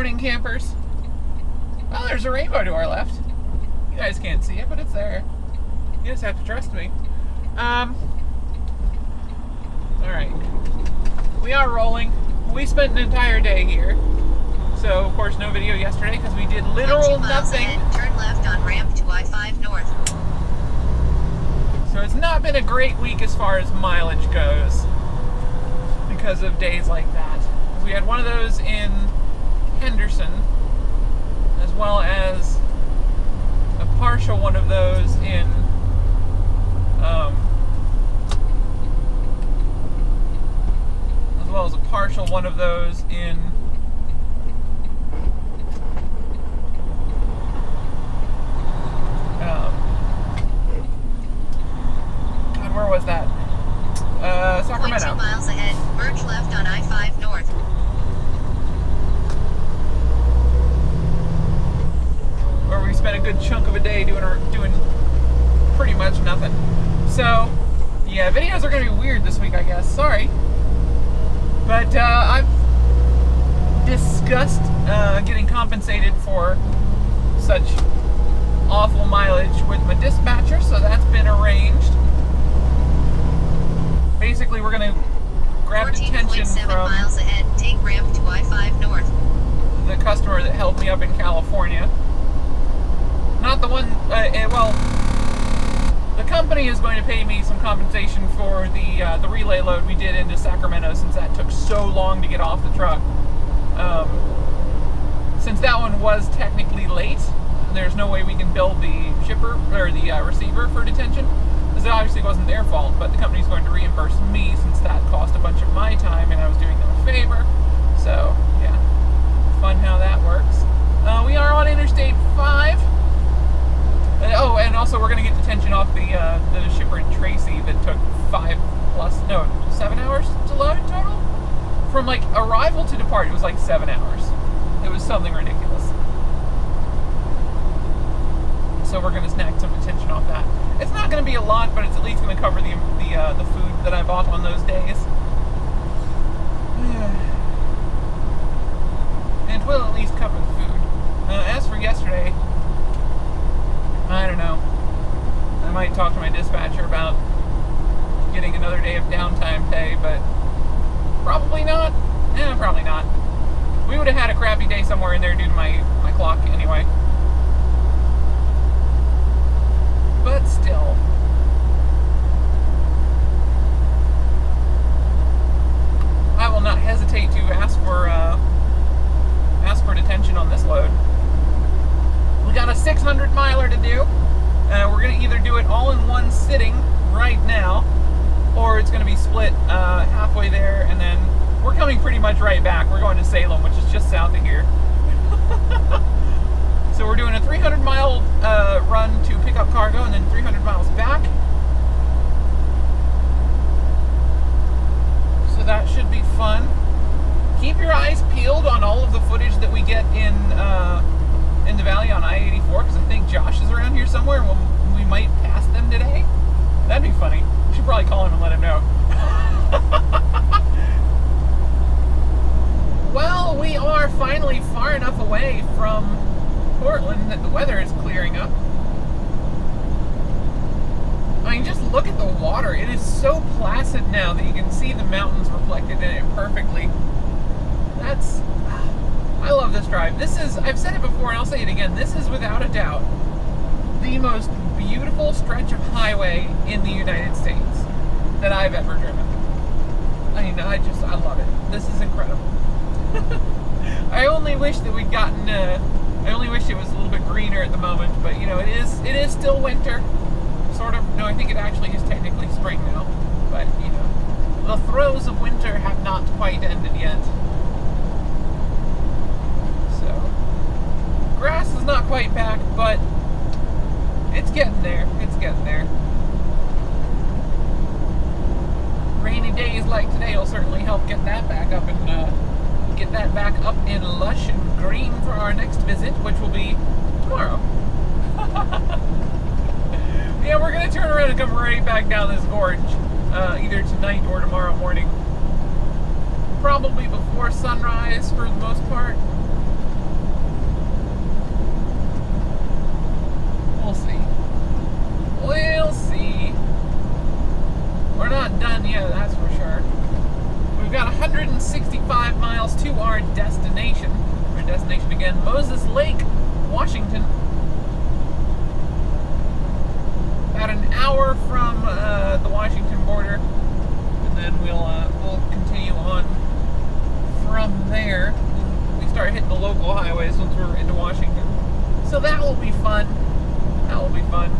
morning, campers. Well, there's a rainbow to our left. You guys can't see it, but it's there. You just have to trust me. Alright. We are rolling. We spent an entire day here. So, of course, no video yesterday because we did literal nothing. Ahead, turn left on ramp to I-5 north. So it's not been a great week as far as mileage goes because of days like that. We had one of those in Henderson, as well as a partial one of those in God, where was that? Sacramento. 0.2 miles ahead, merge left on I-5 north. Where we spent a good chunk of a day doing pretty much nothing. So, yeah, videos are going to be weird this week, I guess. Sorry. But I've discussed getting compensated for such awful mileage with my dispatcher, so that's been arranged. Basically, we're going to grab detention 14.7 from miles ahead, take ramp to I-5 north. the customer that held me up in California. Not the one, well, the company is going to pay me some compensation for the relay load we did into Sacramento, since that took so long to get off the truck. Since that one was technically late, there's no way we can bill the shipper or the receiver for detention, because it obviously wasn't their fault, but the company's going to reimburse me since that cost a bunch of my time and I was doing them a favor. So, yeah, fun how that works. We are on Interstate 5. Oh, and also we're going to get detention off the shipper in Tracy that took 7 hours to load total? From like arrival to depart, it was like 7 hours. It was something ridiculous. So we're going to snag some detention off that. It's not going to be a lot, but it's at least going to cover the food that I bought on those days. And it will at least cover the food. As for yesterday, I don't know. I might talk to my dispatcher about getting another day of downtime pay, but probably not. Probably not. We would have had a crappy day somewhere in there due to my clock anyway. But still. I will not hesitate to ask for detention on this load. We got a 600 miler to do. We're going to either do it all in one sitting right now, or it's going to be split halfway there, and then we're coming pretty much right back. We're going to Salem, which is just south of here. So we're doing a 300-mile run to pick up cargo, and then 300 miles back. So that should be fun. Keep your eyes peeled on all of the footage that we get in the valley on I-84, because I think Josh is around here somewhere, and we might pass them today. That'd be funny. We should probably call him and let him know. Well, we are finally far enough away from Portland that the weather is clearing up. I mean, just look at the water. It is so placid now that you can see the mountains reflected in it perfectly. I love this drive. This is, I've said it before and I'll say it again, this is without a doubt the most beautiful stretch of highway in the United States that I've ever driven. I mean, I love it. This is incredible. I only wish that we'd gotten, I only wish it was a little bit greener at the moment, but you know, it is still winter. Sort of, no, I think it actually is technically spring now, but you know, the throes of winter have not quite ended yet. Grass is not quite back, but it's getting there. It's getting there. Rainy days like today will certainly help get that back up and get that back up in lush and green for our next visit, which will be tomorrow. Yeah, we're gonna turn around and come right back down this gorge, either tonight or tomorrow morning. Probably before sunrise for the most part. over from the Washington border, and then we'll continue on from there. We start hitting the local highways once we're into Washington, so that will be fun. That will be fun.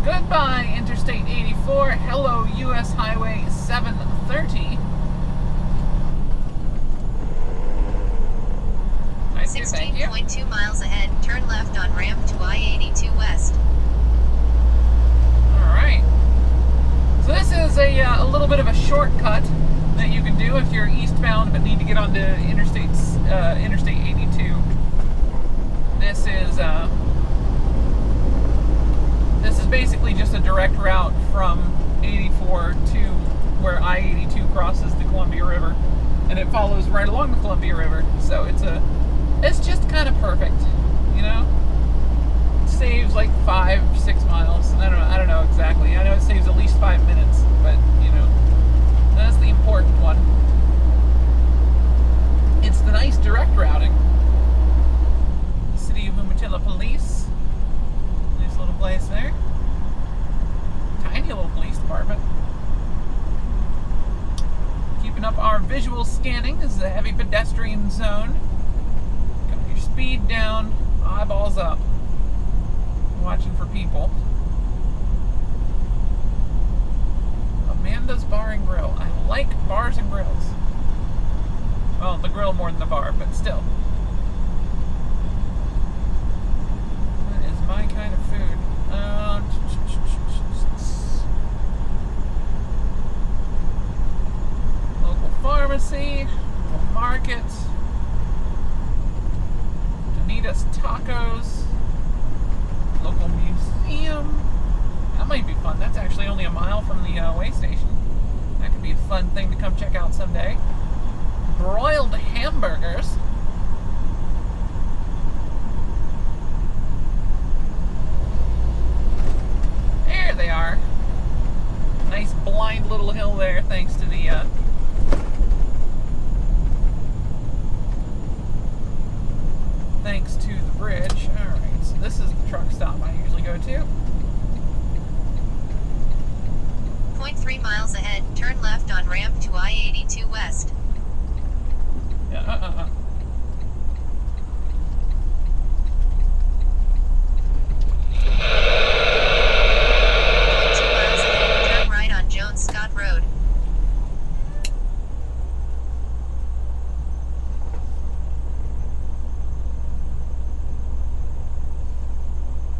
Goodbye, Interstate 84. Hello, U.S. Highway 730. 16.2 miles ahead, turn left on ramp to I-82 West. Alright. So this is a little bit of a shortcut that you can do if you're eastbound but need to get onto Interstate 82. This is basically just a direct route from 84 to where I-82 crosses the Columbia River, and it follows right along the Columbia River. So it's just kind of perfect, you know? It saves like 5-6 miles. I don't know exactly. I know it saves at least 5 minutes, but you know, that's the important one. It's the nice direct routing. The City of Umatilla Police. Nice little place there. Tiny little police department. Keeping up our visual scanning. This is a heavy pedestrian zone. Got your speed down, eyeballs up. Watching for people. Amanda's Bar and Grill. I like bars and grills. Well, the grill more than the bar, but still. That is my kind of food. Local pharmacy, local market, Donita's Tacos, local museum. That might be fun. That's actually only a mile from the way station. That could be a fun thing to come check out someday. Broiled hamburgers. There they are. Nice blind little hill there, thanks to the bridge. Alright, so this is the truck stop I usually go to. 0.3 miles ahead, turn left on ramp to I-82 West. Yeah, 0.2 miles ahead, turn right on Jones Scott Road.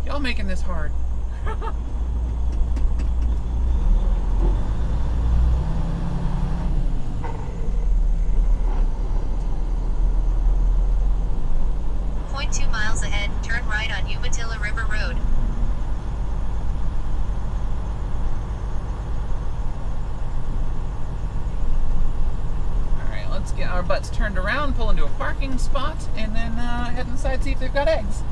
Y'all making this hard. 0.2 miles ahead, turn right on Umatilla River Road. Alright, let's get our butts turned around, pull into a parking spot, and then head inside, see if they've got eggs.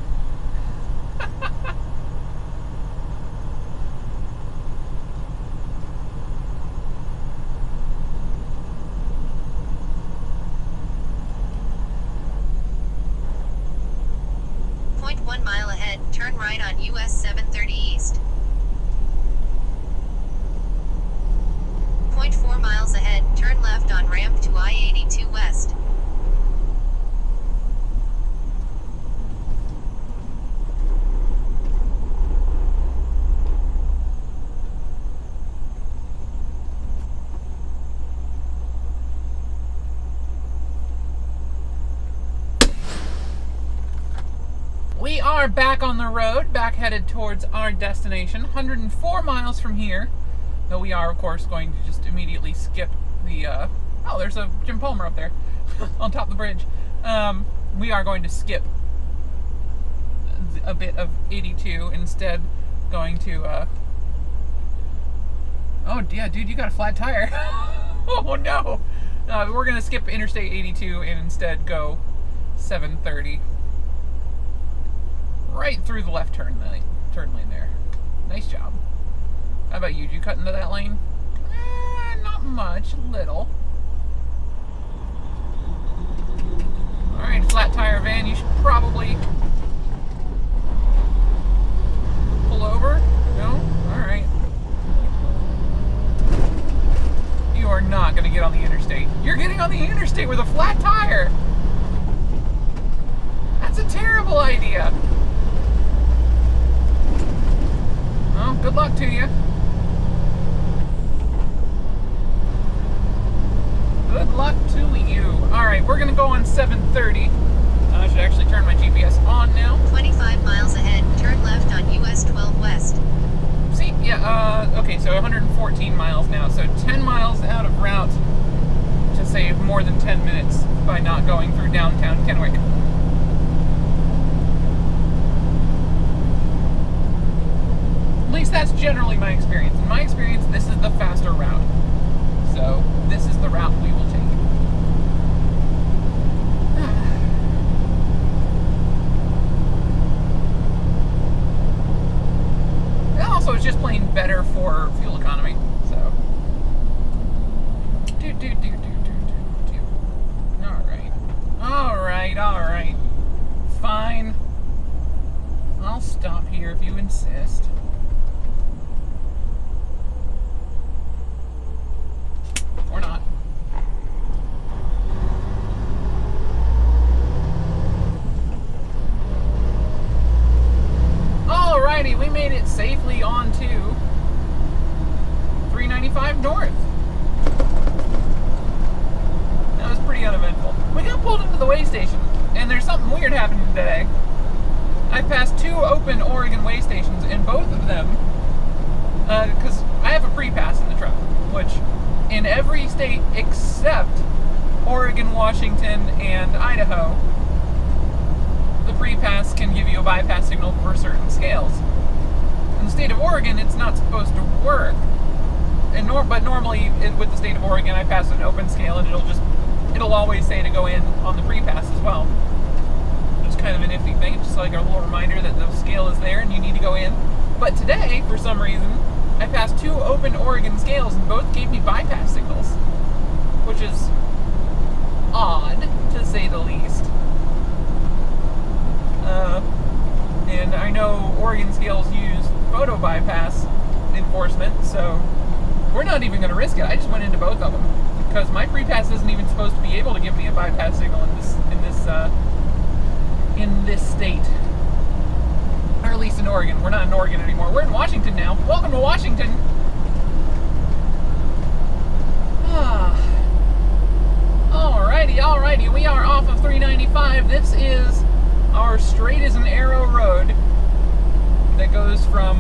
Turn right on US 730 East. 0.4 miles ahead, turn left on ramp to I-82 West. We are back on the road, back headed towards our destination, 104 miles from here. Though we are, of course, going to just immediately skip the, oh, there's a Jim Palmer up there on top of the bridge. We are going to skip a bit of 82, instead going to, oh, yeah, dude, you got a flat tire. Oh, no. We're going to skip Interstate 82 and instead go 730. Right through the left turn lane there. Nice job. How about you? Did you cut into that lane? Not much. Little. Alright, flat tire van. You should probably pull over. good luck to you. Good luck to you. Alright, we're gonna go on 730. I should actually turn my GPS on now. 25 miles ahead, turn left on US 12 West. See, yeah, okay, so 114 miles now, so 10 miles out of route to save more than 10 minutes by not going through downtown Kennewick. At least that's generally my experience. In my experience, this is the faster route. So, this is the route we will take. Also, it's just plain better for fuel economy. So, all right. Fine. I'll stop here if you insist. Or not. Alrighty, we made it safely on to 395 North. That was pretty uneventful. We got pulled into the way station, and there's something weird happening today. I passed 2 open Oregon way stations, and both of them, because I have a pre-pass in the truck, which in every state except Oregon, Washington, and Idaho, the pre-pass can give you a bypass signal for certain scales. In the state of Oregon, it's not supposed to work. But normally, with the state of Oregon, I pass an open scale, and it'll always say to go in on the pre-pass as well. It's kind of a nifty thing. It's just like a little reminder that the scale is there and you need to go in. But today, for some reason, I passed 2 open Oregon scales, and both gave me bypass signals, which is odd, to say the least. And I know Oregon scales use photo bypass enforcement, so we're not even going to risk it. I just went into both of them because my pre-pass isn't even supposed to be able to give me a bypass signal in this state, or at least in Oregon. We're not in Oregon anymore. We're in Washington now. Welcome to Washington. Alrighty. We are off of 395. This is our straight as an arrow road that goes from,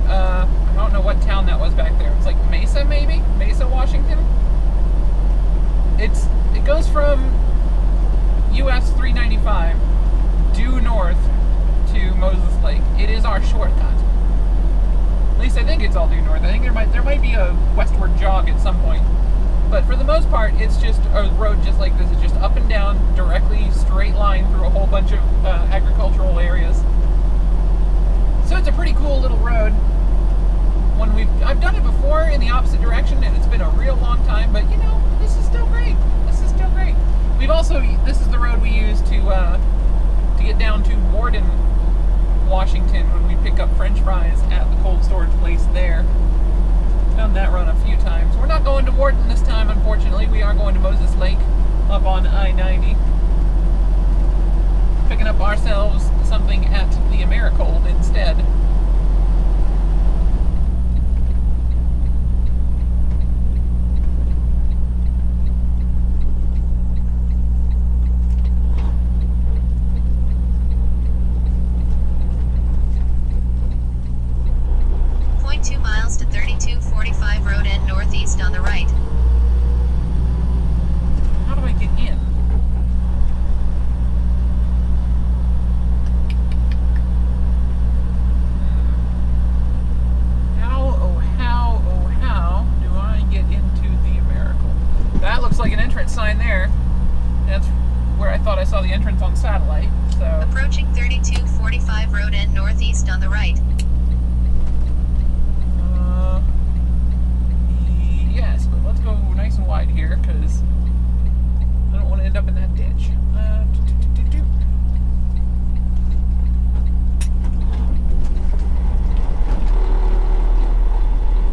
I don't know what town that was back there. It's like Mesa, maybe? Mesa, Washington? It goes from US 395 due north to Moses Lake. It is our shortcut. At least I think it's all due north. I think there might be a westward jog at some point. But for the most part, it's just a road just like this. It's just up and down, directly straight line through a whole bunch of agricultural areas. So it's a pretty cool little road. I've done it before in the opposite direction, and it's been a real long time, but you know, this is still great. This is the road we use to get down to Warden, Washington, when we pick up French fries at the cold storage place there. Done that run a few times. We're not going to Warden this time, unfortunately. We are going to Moses Lake up on I-90. Picking up ourselves something at the Americold instead. Road end northeast on the right. How do I get in? How do I get into the Americold? That looks like an entrance sign there. That's where I thought I saw the entrance on satellite. So approaching 3245 road end northeast on the right. Yes, but let's go nice and wide here because I don't want to end up in that ditch.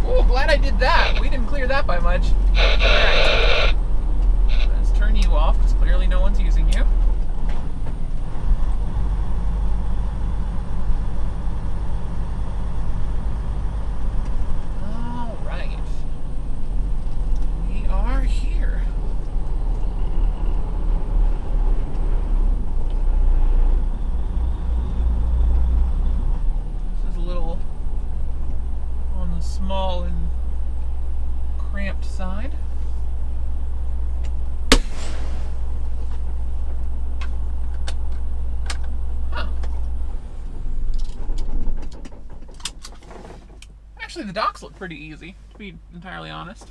Oh, glad I did that. We didn't clear that by much. Alright. Let's turn you off because clearly no one's using you. small and cramped side. Huh. Actually, the docks look pretty easy, to be entirely honest.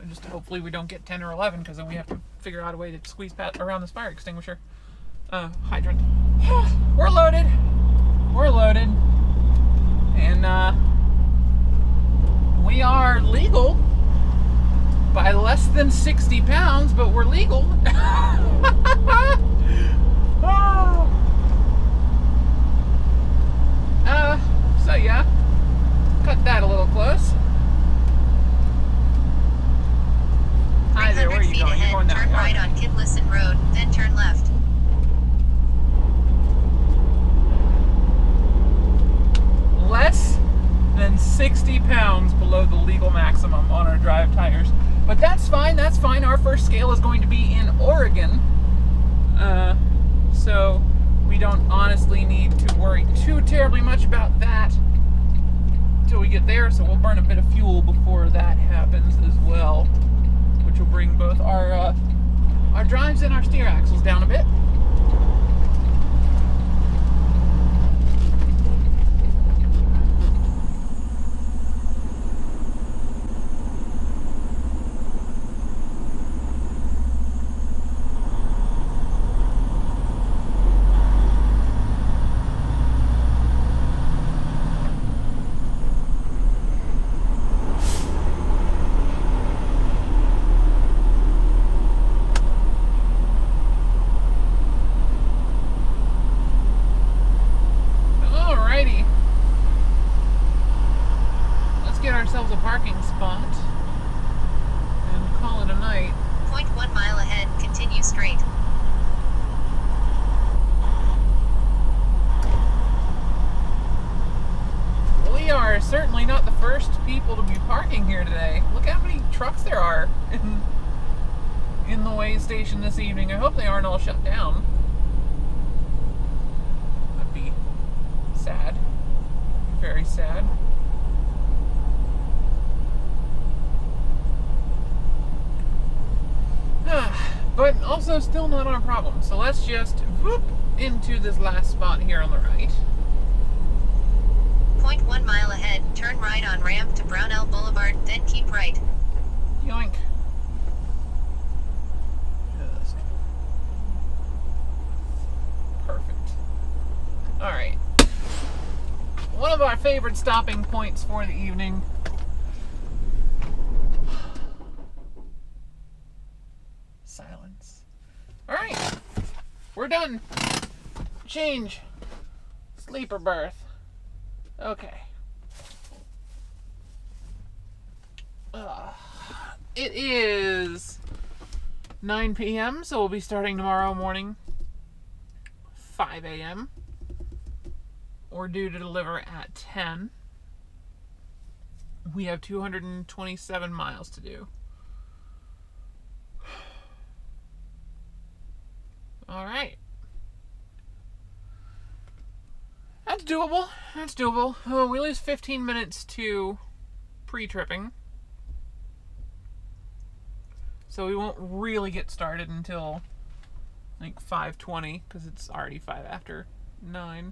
Just hopefully we don't get 10 or 11, because then we have to figure out a way to squeeze past around this fire extinguisher. Hydrant. We're loaded. We're loaded. And we are legal by less than 60 pounds, but we're legal. So yeah, cut that a little close. Hi there, where are you going? You're going turn right on Kidlison Road, then turn left. Less than 60 pounds below the legal maximum on our drive tires. But that's fine, that's fine. Our first scale is going to be in Oregon. So we don't honestly need to worry too terribly much about that until we get there. So we'll burn a bit of fuel before that happens as well, which will bring both our drives and our steer axles down a bit. Ourselves a parking spot and call it a night. 0.1 mile ahead, continue straight. We are certainly not the first people to be parking here today. Look how many trucks there are in the weigh station this evening. I hope they aren't all shut down. That'd be sad. Very sad. But also still not our problem. So let's just whoop into this last spot here on the right. 0.1 mile ahead, turn right on ramp to Brownell Boulevard, then keep right. Yoink. Just perfect. Alright. One of our favorite stopping points for the evening. Silence. Alright. We're done. Change. Sleeper berth. Okay. It is 9 p.m., so we'll be starting tomorrow morning, 5 a.m. We're due to deliver at 10. We have 227 miles to do. All right. That's doable. That's doable. Oh, we lose 15 minutes to pre-tripping. So we won't really get started until like 5:20, because it's already 5 after 9.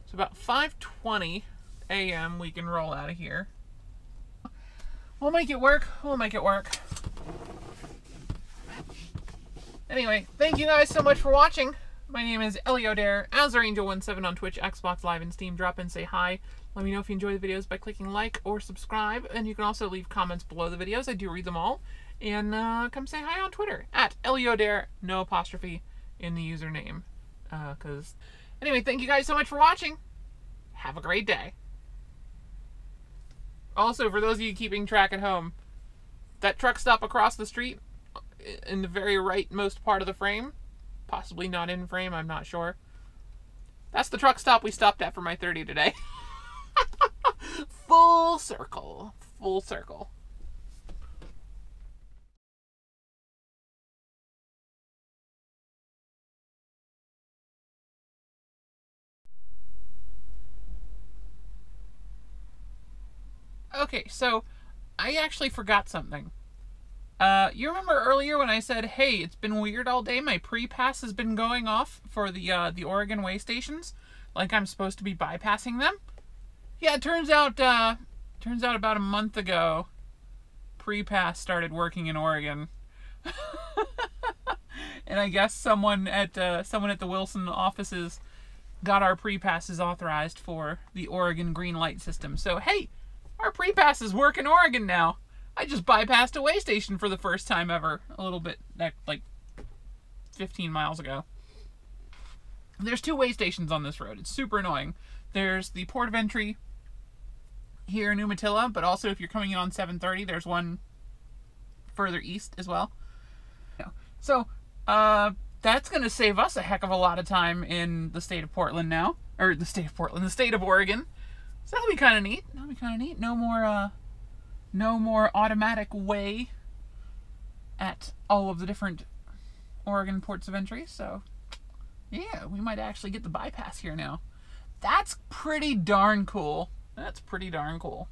So about 5:20 a.m. we can roll out of here. We'll make it work. We'll make it work. Anyway, thank you guys so much for watching. My name is Eliodare, AzarAngel17 on Twitch, Xbox Live, and Steam. Drop in, say hi. Let me know if you enjoy the videos by clicking like or subscribe. And you can also leave comments below the videos. I do read them all. And come say hi on Twitter, at Eliodare, no apostrophe in the username. Anyway, thank you guys so much for watching. Have a great day. Also, for those of you keeping track at home, that truck stop across the street, in the very rightmost part of the frame, possibly not in frame, I'm not sure. That's the truck stop we stopped at for my 30 today. Full circle. Full circle. Okay, so I actually forgot something. You remember earlier when I said, hey, it's been weird all day, my pre-pass has been going off for the Oregon way stations, like I'm supposed to be bypassing them? Yeah, it turns out about a month ago, pre-pass started working in Oregon. And I guess someone at the Wilson offices got our pre-passes authorized for the Oregon green light system. So, hey, our pre-passes work in Oregon now. I just bypassed a way station for the first time ever, a little bit, like 15 miles ago. There's 2 way stations on this road. It's super annoying. There's the port of entry here in Umatilla, but also if you're coming in on 730, there's one further east as well. So, that's going to save us a heck of a lot of time in the state of Portland now. Or the state of Oregon. So that'll be kind of neat. No more automatic way at all of the different Oregon ports of entry. So, yeah, we might actually get the bypass here now. That's pretty darn cool. That's pretty darn cool.